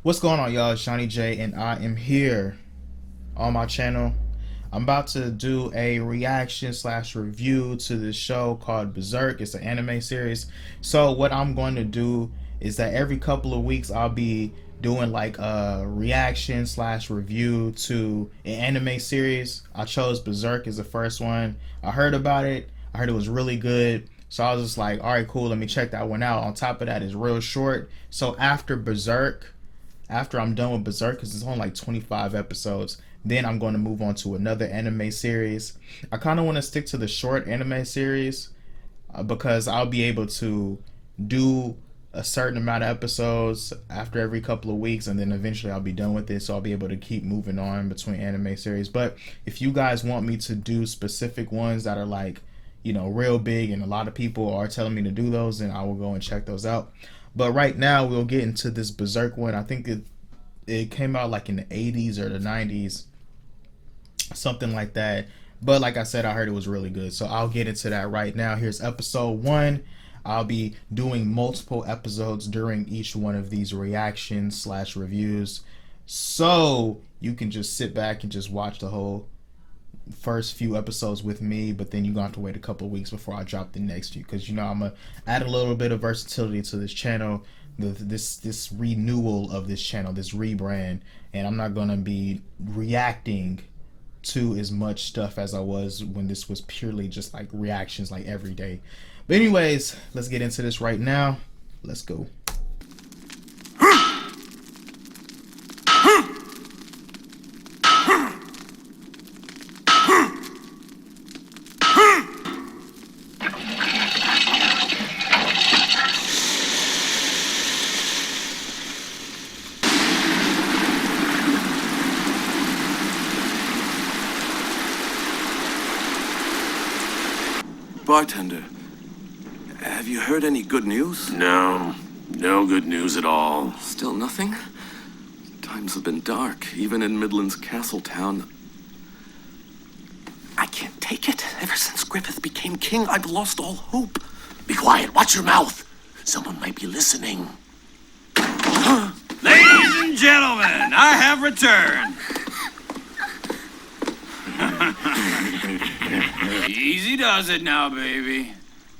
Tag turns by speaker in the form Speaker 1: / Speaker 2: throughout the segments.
Speaker 1: What's going on, y'all? It's Johnny J, and I am here on my channel. I'm about to do a reaction slash review to this show called Berserk. It's an anime series. So what I'm going to do is that every couple of weeks I'll be doing like a reaction slash review to an anime series. I chose Berserk as the first one. I heard about it. I heard it was really good. So I was just like, all right, cool. Let me check that one out. On top of that, it's real short. So after I'm done with Berserk, because it's only like 25 episodes, then I'm going to move on to another anime series. I kind of want to stick to the short anime series because I'll be able to do a certain amount of episodes after every couple of weeks, and then eventually I'll be done with it, so I'll be able to keep moving on between anime series. But if you guys want me to do specific ones that are like, you know, real big and a lot of people are telling me to do those, then I will go and check those out. But right now we'll get into this Berserk one. I think it came out like in the 80s or the 90s, something like that. But like I said, I heard it was really good, so I'll get into that right now. Here's episode 1. I'll be doing multiple episodes during each one of these reactions slash reviews, so you can just sit back and just watch the whole first few episodes with me, but then you're gonna have to wait a couple of weeks before I drop the next few, because, you know, I'm gonna add a little bit of versatility to this channel, this renewal of this channel, this rebrand, and I'm not gonna be reacting to as much stuff as I was when this was purely just like reactions like every day. But anyways, let's get into this right now. Let's go.
Speaker 2: Bartender, have you heard any good news?
Speaker 3: No good news at all.
Speaker 2: Still nothing? Times have been dark, even in Midland's castle town. I can't take it. Ever since Griffith became king, I've lost all hope.
Speaker 3: Be quiet, watch your mouth. Someone might be listening. Ladies and gentlemen, I have returned. Easy does it now, baby.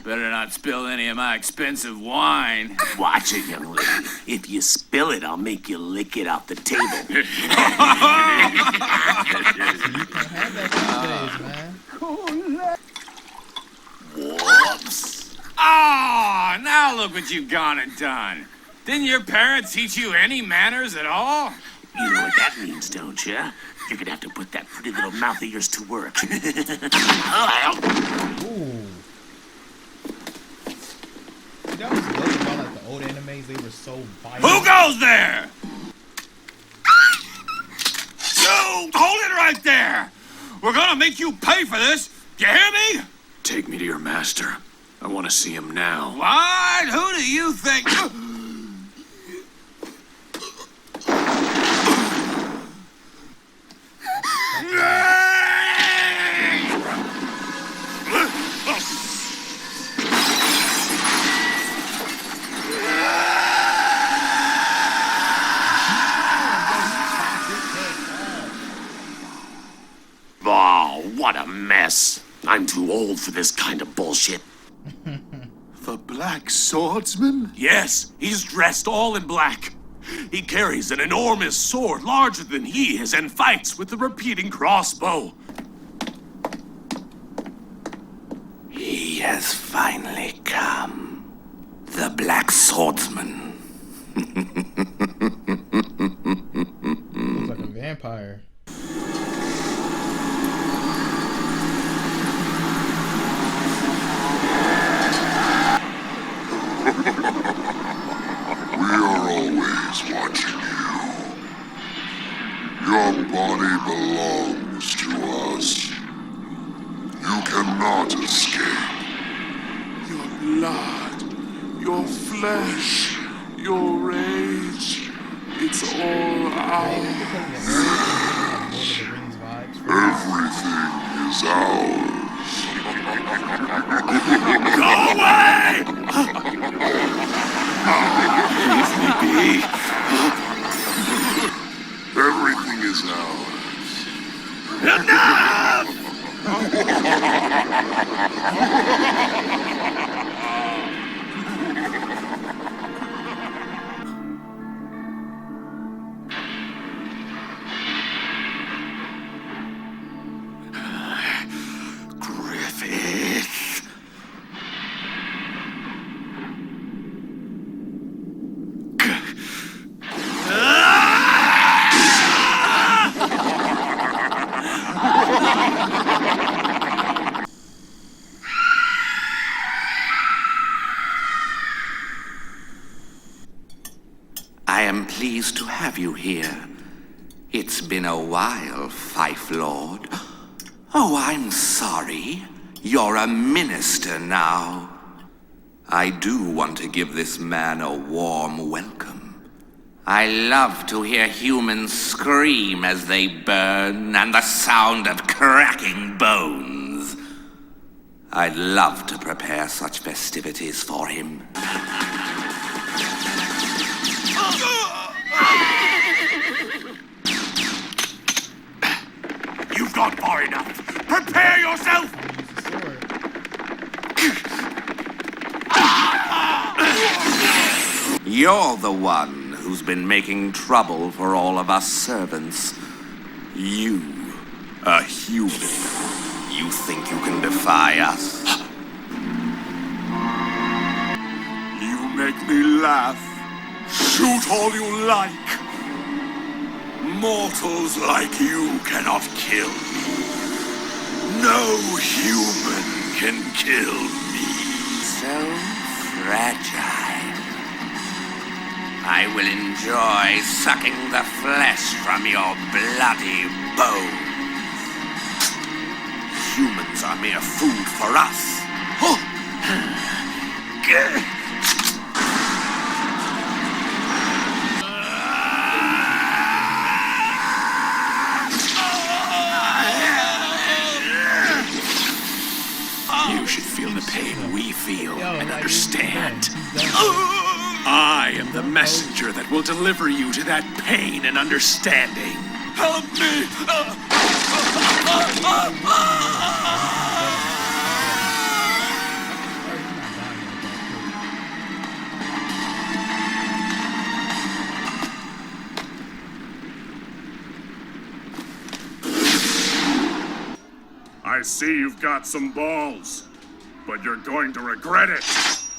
Speaker 3: Better not spill any of my expensive wine.
Speaker 4: Watch it, young lady. If you spill it, I'll make you lick it off the table.
Speaker 1: You can have that these days, man.
Speaker 4: Whoops.
Speaker 3: Oh, now look what you've gone and done. Didn't your parents teach you any manners at all?
Speaker 4: You know what that means, don't you? You're gonna have to put that pretty little mouth of yours to work.
Speaker 1: Ooh. That was good about like the old animes. They were so violent.
Speaker 3: Who goes there? You! Hold it right there! We're gonna make you pay for this! You hear me?
Speaker 4: Take me to your master. I want to see him now.
Speaker 3: What? Who do you think?
Speaker 4: Oh, what a mess. I'm too old for this kind of bullshit.
Speaker 2: The Black Swordsman?
Speaker 4: Yes, he's dressed all in black. He carries an enormous sword larger than he is and fights with a repeating crossbow. He has finally come. The Black Swordsman.
Speaker 1: Looks like a vampire.
Speaker 5: We are always watching you. Your body belongs to us. You cannot escape.
Speaker 6: Your blood, your flesh, your rage, it's all ours.
Speaker 5: Everything is ours.
Speaker 4: Go away! Leave me be. Griffith. I am pleased to have you here. It's been a while, Fife Lord. Oh, I'm sorry. You're a minister now. I do want to give this man a warm welcome. I love to hear humans scream as they burn and the sound of cracking bones. I'd love to prepare such festivities for him. You've gone far enough. Prepare yourself! You're the one who's been making trouble for all of us servants. You, a human. You think you can defy us? You make me laugh. Shoot all you like. Mortals like you cannot kill me. No human can kill me. So fragile. I will enjoy sucking the flesh from your bloody bones. Humans are mere food for us. You should feel the pain we feel and understand. I am the messenger that will deliver you to that pain and understanding. Help me!
Speaker 7: I see you've got some balls, but you're going to regret it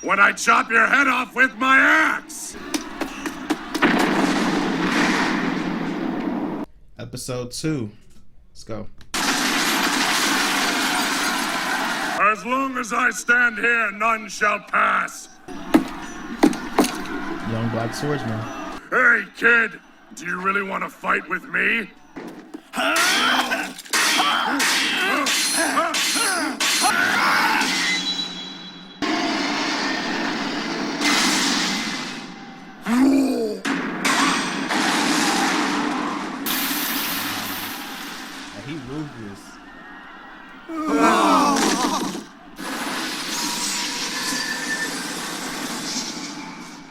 Speaker 7: when I chop your head off with my axe!
Speaker 1: Episode 2. Let's go.
Speaker 7: As long as I stand here, none shall pass.
Speaker 1: Young black swordsman.
Speaker 7: Hey, kid, do you really want to fight with me?
Speaker 1: He ruthless.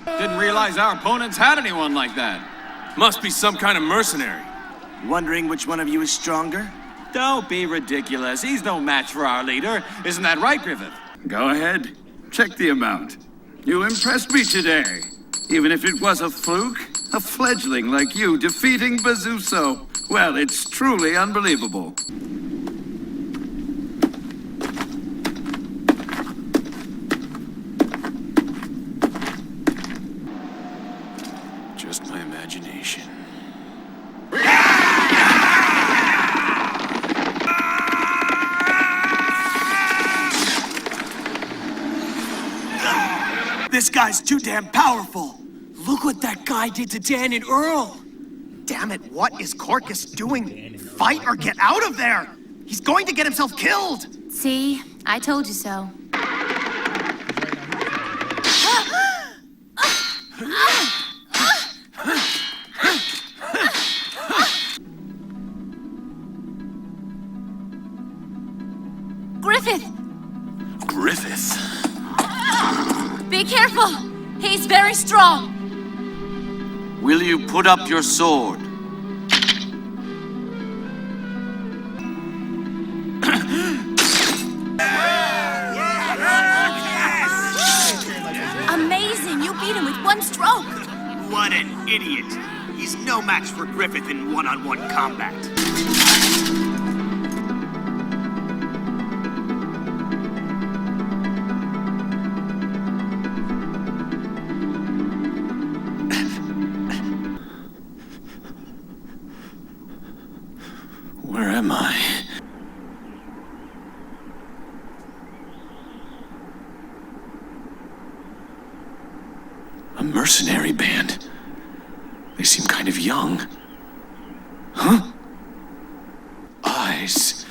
Speaker 3: Didn't realize our opponents had anyone like that. Must be some kind of mercenary.
Speaker 8: Wondering which one of you is stronger?
Speaker 3: Don't be ridiculous. He's no match for our leader. Isn't that right, Griffith?
Speaker 9: Go ahead. Check the amount. You impressed me today. Even if it was a fluke, a fledgling like you defeating Bazuso. Well, it's truly unbelievable.
Speaker 3: Just my imagination.
Speaker 8: This guy's too damn powerful. Look what that guy did to Dan and Earl. Damn it, what is Corcus doing? Fight or get out of there! He's going to get himself killed!
Speaker 10: See? I told you so. Griffith!
Speaker 4: Griffith?
Speaker 10: Be careful! He's very strong!
Speaker 4: Will you put up your sword?
Speaker 10: one stroke.
Speaker 8: What an idiot. He's no match for Griffith in one-on-one combat.
Speaker 9: Where am I? A mercenary band. They seem kind of young. Huh? Eyes.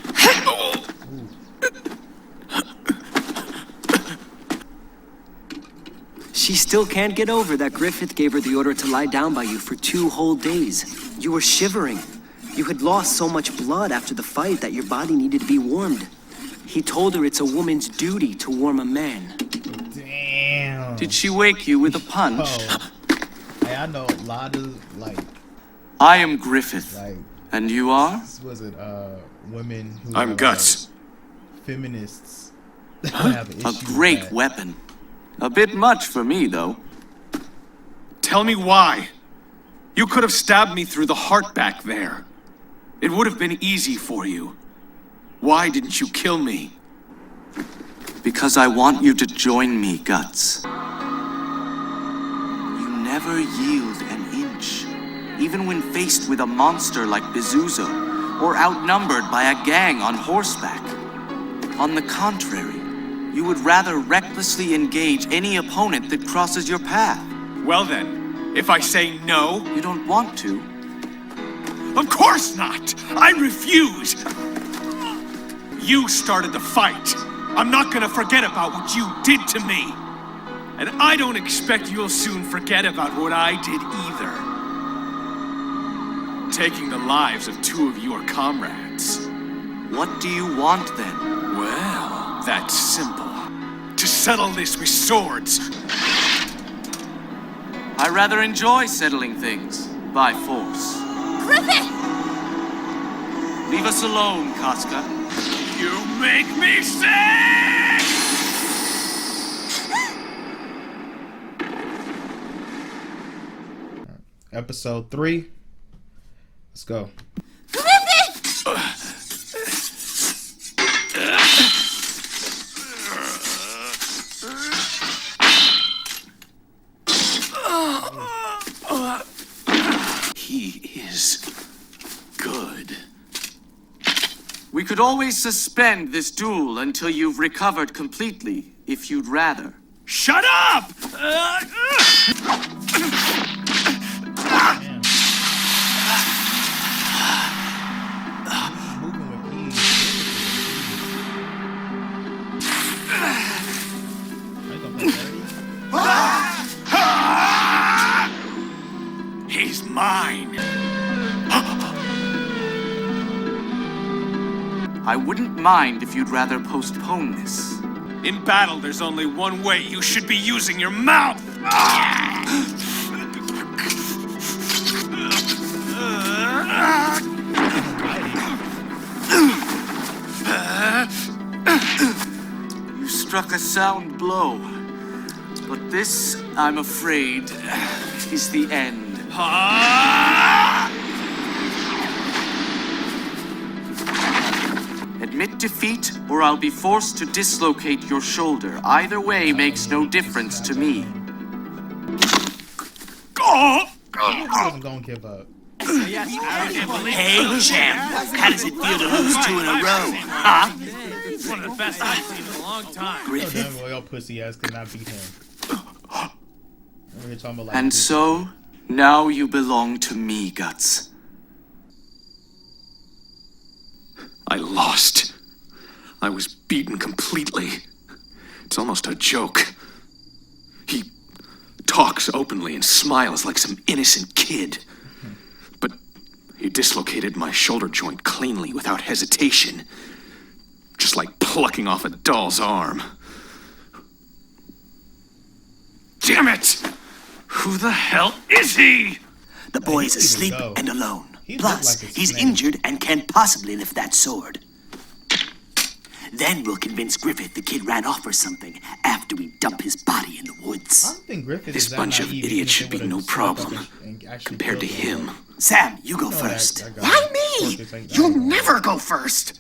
Speaker 11: She still can't get over that Griffith gave her the order to lie down by you for 2 whole days. You were shivering. You had lost so much blood after the fight that your body needed to be warmed. He told her it's a woman's duty to warm a man.
Speaker 1: Damn.
Speaker 9: Did she wake you with a punch?
Speaker 1: Oh. Hey, I know a lot of like
Speaker 9: I am Griffith.
Speaker 1: like
Speaker 9: And you are?
Speaker 1: was it women who
Speaker 9: I'm
Speaker 1: are,
Speaker 9: Guts.
Speaker 1: feminists have
Speaker 9: A
Speaker 1: issues
Speaker 9: great
Speaker 1: that-
Speaker 9: weapon. A bit much for me, though.
Speaker 8: Tell me why. You could have stabbed me through the heart back there. It would have been easy for you. Why didn't you kill me?
Speaker 9: Because I want you to join me, Guts. You never yield an inch, even when faced with a monster like Bezuzo, or outnumbered by a gang on horseback. On the contrary, you would rather recklessly engage any opponent that crosses your path.
Speaker 8: Well then, if I say no,
Speaker 9: You don't want to.
Speaker 8: of course not! I refuse! You started the fight. I'm not gonna forget about what you did to me. And I don't expect you'll soon forget about what I did either. Taking the lives of 2 of your comrades.
Speaker 9: What do you want then?
Speaker 8: Well, that's simple. To settle this with swords.
Speaker 9: I rather enjoy settling things by force.
Speaker 10: Griffith!
Speaker 9: Leave us alone, Casca.
Speaker 8: You make me sick!
Speaker 1: Episode 3. Let's go.
Speaker 8: He is good.
Speaker 9: We could always suspend this duel until you've recovered completely, if you'd rather.
Speaker 8: Shut up!
Speaker 1: Moving with ease. I ain't gonna play dirty.
Speaker 8: He's mine.
Speaker 9: I wouldn't mind if you'd rather postpone this.
Speaker 8: In battle, there's only one way you should be using your mouth.
Speaker 9: You struck a sound blow. But this, I'm afraid, is the end. Admit defeat, or I'll be forced to dislocate your shoulder. Either way makes no difference to me.
Speaker 1: I wasn't gonna give up.
Speaker 8: Hey, champ. How does it feel to lose 2 in a row? Huh?
Speaker 3: It's one of the best I've seen in a long time.
Speaker 1: Yo, damn, well, your pussy ass could not beat him. We were talking about, like,
Speaker 9: And
Speaker 1: this-
Speaker 9: so, now you belong to me, Guts.
Speaker 8: I lost. I was beaten completely. It's almost a joke. He talks openly and smiles like some innocent kid. But he dislocated my shoulder joint cleanly without hesitation. Just like plucking off a doll's arm. Damn it! Who the hell is he?
Speaker 11: The boy's
Speaker 1: he can
Speaker 11: asleep
Speaker 1: go.
Speaker 11: and alone.
Speaker 1: He
Speaker 11: Plus,
Speaker 1: looked like a
Speaker 11: he's
Speaker 1: snake.
Speaker 11: injured and can't possibly lift that sword.
Speaker 8: Then we'll convince Griffith the kid ran off or something after we dump his body in the
Speaker 1: I
Speaker 8: woods.
Speaker 1: don't think Griffith
Speaker 9: This
Speaker 1: is that
Speaker 9: bunch of
Speaker 1: naive, even
Speaker 9: idiots
Speaker 1: if
Speaker 9: should
Speaker 1: they
Speaker 9: be no
Speaker 1: would've stuck up
Speaker 9: problem
Speaker 1: and actually
Speaker 9: compared to
Speaker 1: killed
Speaker 9: him.
Speaker 8: Sam, you go
Speaker 1: No, that-
Speaker 8: first.
Speaker 1: that guy-
Speaker 8: Why me?
Speaker 1: Corcus ain't-
Speaker 8: You'll never go first.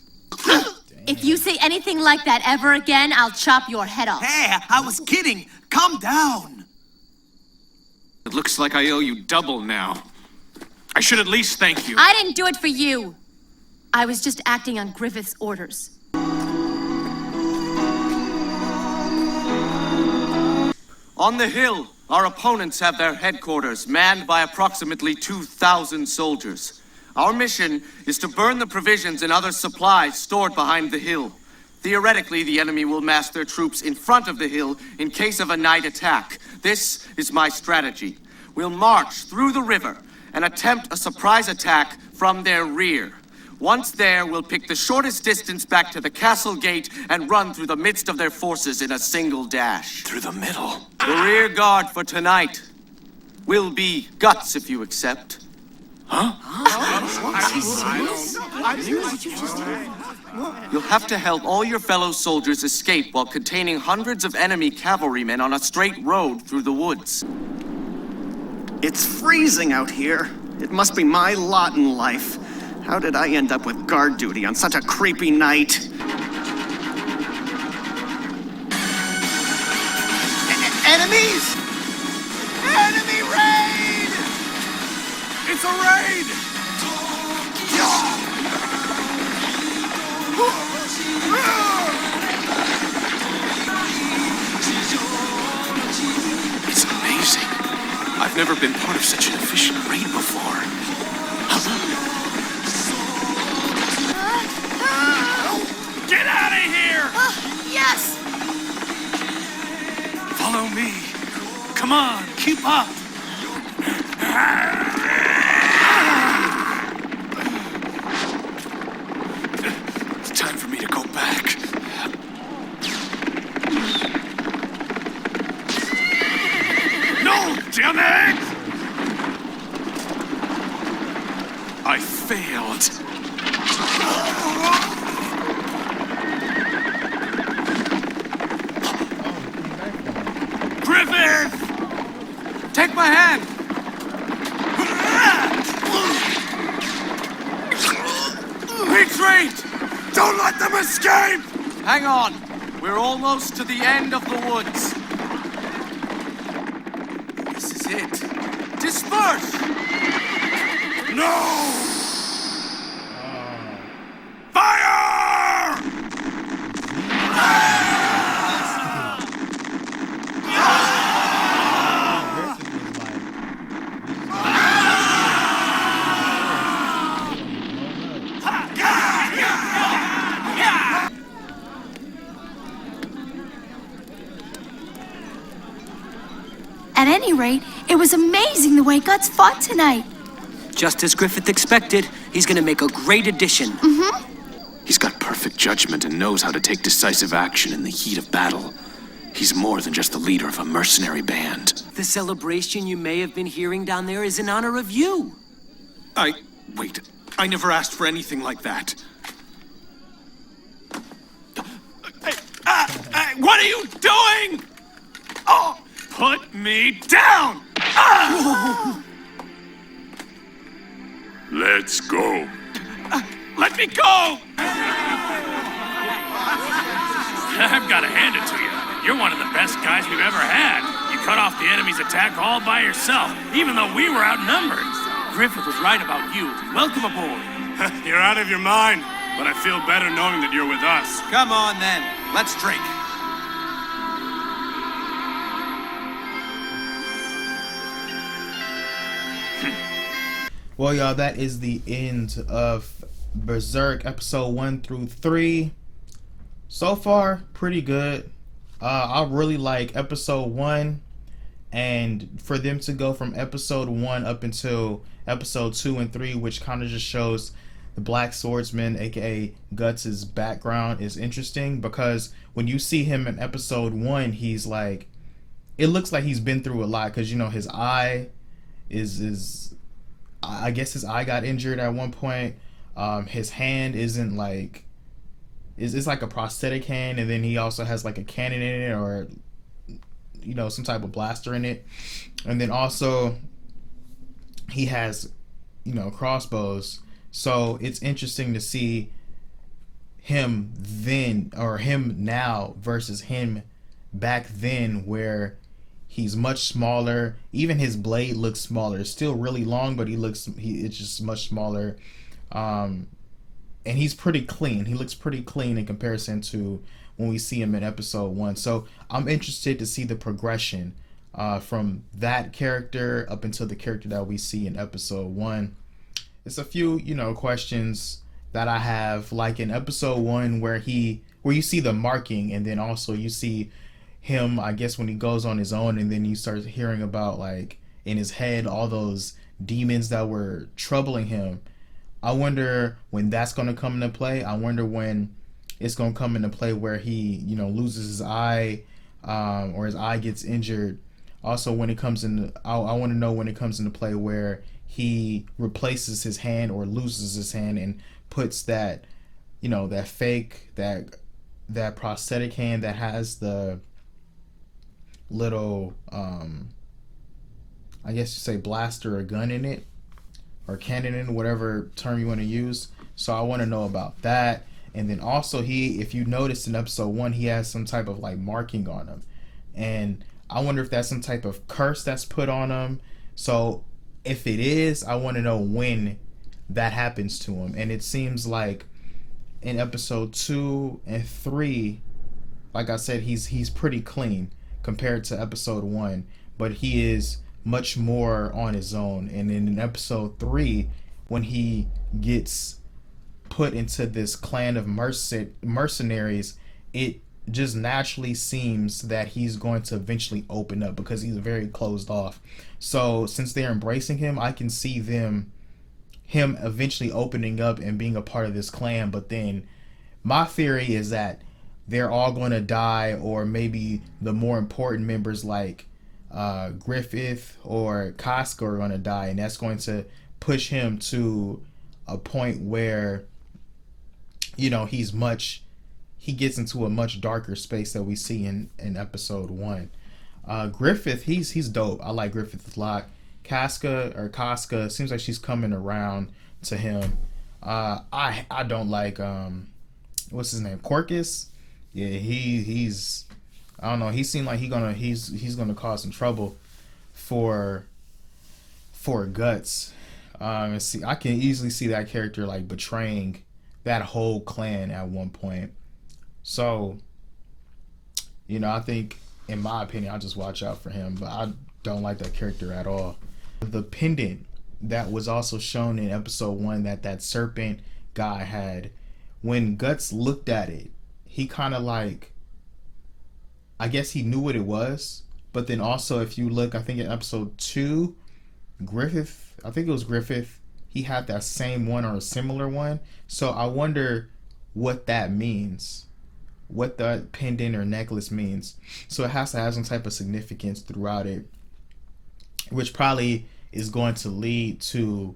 Speaker 10: If you say anything like that ever again, I'll chop your head off.
Speaker 8: Hey, I was kidding. Calm down.
Speaker 3: It looks like I owe you double now. I should at least thank you.
Speaker 10: I didn't do it for you. I was just acting on Griffith's orders.
Speaker 12: On the hill, our opponents have their headquarters manned by approximately 2,000 soldiers. Our mission is to burn the provisions and other supplies stored behind the hill. Theoretically, the enemy will mass their troops in front of the hill in case of a night attack. This is my strategy. We'll march through the river and attempt a surprise attack from their rear. Once there, we'll pick the shortest distance back to the castle gate and run through the midst of their forces in a single dash.
Speaker 9: Through the middle.
Speaker 12: The rear guard for tonight will be Guts, if you accept. You'll have to help all your fellow soldiers escape while containing hundreds of enemy cavalrymen on a straight road through the woods.
Speaker 8: It's freezing out here. It must be my lot in life. How did I end up with guard duty on such a creepy night? Enemies! Enemy raid!
Speaker 3: It's a raid!
Speaker 9: It's amazing. I've never been part of such an efficient raid before.
Speaker 3: Get out of here!
Speaker 10: Yes!
Speaker 3: Follow me. Come on, keep up.
Speaker 9: It's time for me to go back.
Speaker 3: No, damn it! I failed. Griffith!
Speaker 12: Take my hand! Retreat!
Speaker 3: Don't let them escape!
Speaker 12: Hang on. We're almost to the end of the woods. This is it. Disperse!
Speaker 3: No! Fire!
Speaker 10: At any rate, it was amazing the way Guts fought tonight.
Speaker 11: Just as Griffith expected, he's gonna make a great addition.
Speaker 9: He's got perfect judgment and knows how to take decisive action in the heat of battle. He's more than just the leader of a mercenary band.
Speaker 11: The celebration you may have been hearing down there is in honor of you.
Speaker 3: Wait. I never asked for anything like that. What are you doing? Oh, put me down!
Speaker 5: Let's go.
Speaker 3: Let me go! I've got to hand it to you. You're one of the best guys we've ever had. You cut off the enemy's attack all by yourself, even though we were outnumbered. Griffith was right about you. Welcome aboard.
Speaker 7: You're out of your mind, but I feel better knowing that you're with us.
Speaker 12: Come on then. Let's drink.
Speaker 1: Well, y'all, that is the end of Berserk episode 1 through 3. So far, pretty good. I really like episode 1, and for them to go from episode 1 up until episode 2 and 3, which kind of just shows the Black Swordsman, aka Guts' background, is interesting, because when you see him in episode 1, he's like, it looks like he's been through a lot, because, you know, his eye is I guess his eye got injured at one point. His hand isn't like it's like a prosthetic hand, and then he also has like a cannon in it, or some type of blaster in it, and then also he has crossbows. So it's interesting to see him then, or him now, versus him back then, where he's much smaller. Even his blade looks smaller. It's still really long, but it's just much smaller. And he's pretty clean. He looks pretty clean in comparison to when we see him in episode 1. So I'm interested to see the progression from that character up until the character that we see in episode 1. It's a few, questions that I have, like in episode 1 where you see the marking, and then also you see him, I guess, when he goes on his own, and then you start hearing about, like, in his head, all those demons that were troubling him. I wonder when that's going to come into play. I wonder when it's going to come into play where he, loses his eye, or his eye gets injured. Also, when it comes in, I want to know when it comes into play where he replaces his hand or loses his hand and puts that, that fake, that prosthetic hand that has the little, I guess you say blaster or gun in it, or cannon in, whatever term you want to use. So I want to know about that. And then also if you notice in episode 1, he has some type of like marking on him, and I wonder if that's some type of curse that's put on him. So if it is, I want to know when that happens to him. And it seems like in episode 2 and 3, like I said, he's pretty clean compared to episode 1, but he is much more on his own. And then in episode 3, when he gets put into this clan of mercenaries, it just naturally seems that he's going to eventually open up, because he's very closed off. So since they're embracing him, I can see him eventually opening up and being a part of this clan. But then my theory is that they're all going to die, or maybe the more important members like Griffith or Casca are going to die, and that's going to push him to a point where he gets into a much darker space that we see in episode 1. Griffith, he's dope. I like Griffith a lot. Casca seems like she's coming around to him. I don't like what's his name, Corcus. Yeah, he's I don't know. He seemed like he's gonna cause some trouble for Guts. And see, I can easily see that character like betraying that whole clan at one point. So, I think, in my opinion, I'll just watch out for him. But I don't like that character at all. The pendant that was also shown in episode 1 that serpent guy had, when Guts looked at it, he kind of like, I guess he knew what it was. But then also, if you look, I think in episode 2, Griffith, he had that same one or a similar one. So I wonder what that means, what that pendant or necklace means. So it has to have some type of significance throughout it, which probably is going to lead to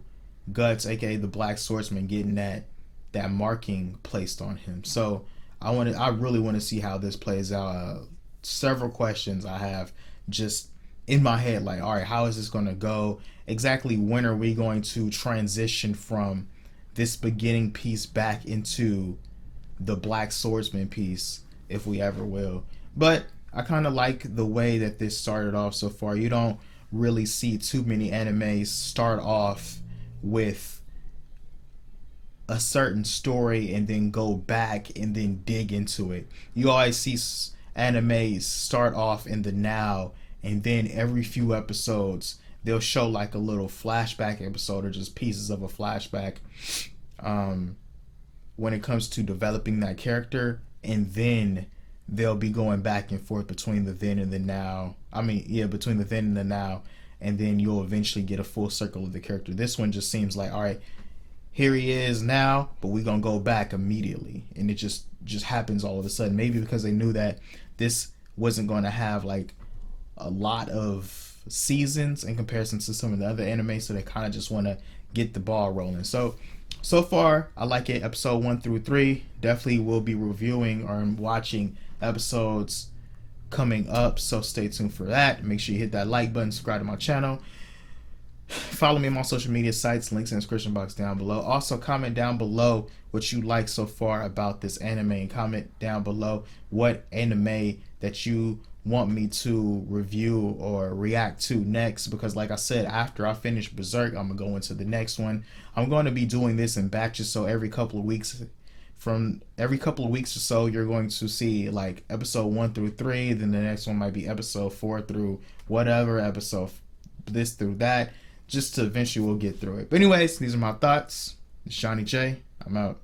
Speaker 1: Guts, aka the Black Swordsman, getting that marking placed on him. So I really want to see how this plays out. Several questions I have just in my head, like, all right, how is this going to go? Exactly when are we going to transition from this beginning piece back into the Black Swordsman piece, if we ever will? But I kind of like the way that this started off so far. You don't really see too many animes start off with a certain story and then go back and then dig into it. You always see animes start off in the now, and then every few episodes they'll show like a little flashback episode or just pieces of a flashback when it comes to developing that character, and then they'll be going back and forth between the then and the now. Between the then and the now, and then you'll eventually get a full circle of the character. This one just seems like, all right, here he is now, but we're gonna go back immediately, and it just happens all of a sudden. Maybe because they knew that this wasn't going to have like a lot of seasons in comparison to some of the other anime, so they kind of just want to get the ball rolling. So So far, I like it. Episode 1 through 3. Definitely will be reviewing or watching episodes coming up, so stay tuned for that. Make sure you hit that like button, subscribe to my channel. Follow me on my social media sites, links in the description box down below. Also, comment down below what you like so far about this anime, and comment down below what anime that you want me to review or react to next, because like I said, after I finish Berserk, I'm gonna go into the next one. I'm going to be doing this in batches, so every couple of weeks or so, you're going to see like episode 1 through 3, then the next one might be episode 4 through whatever, episode this through that, just to eventually we'll get through it. But anyways, these are my thoughts. It's Shawnee J. I'm out.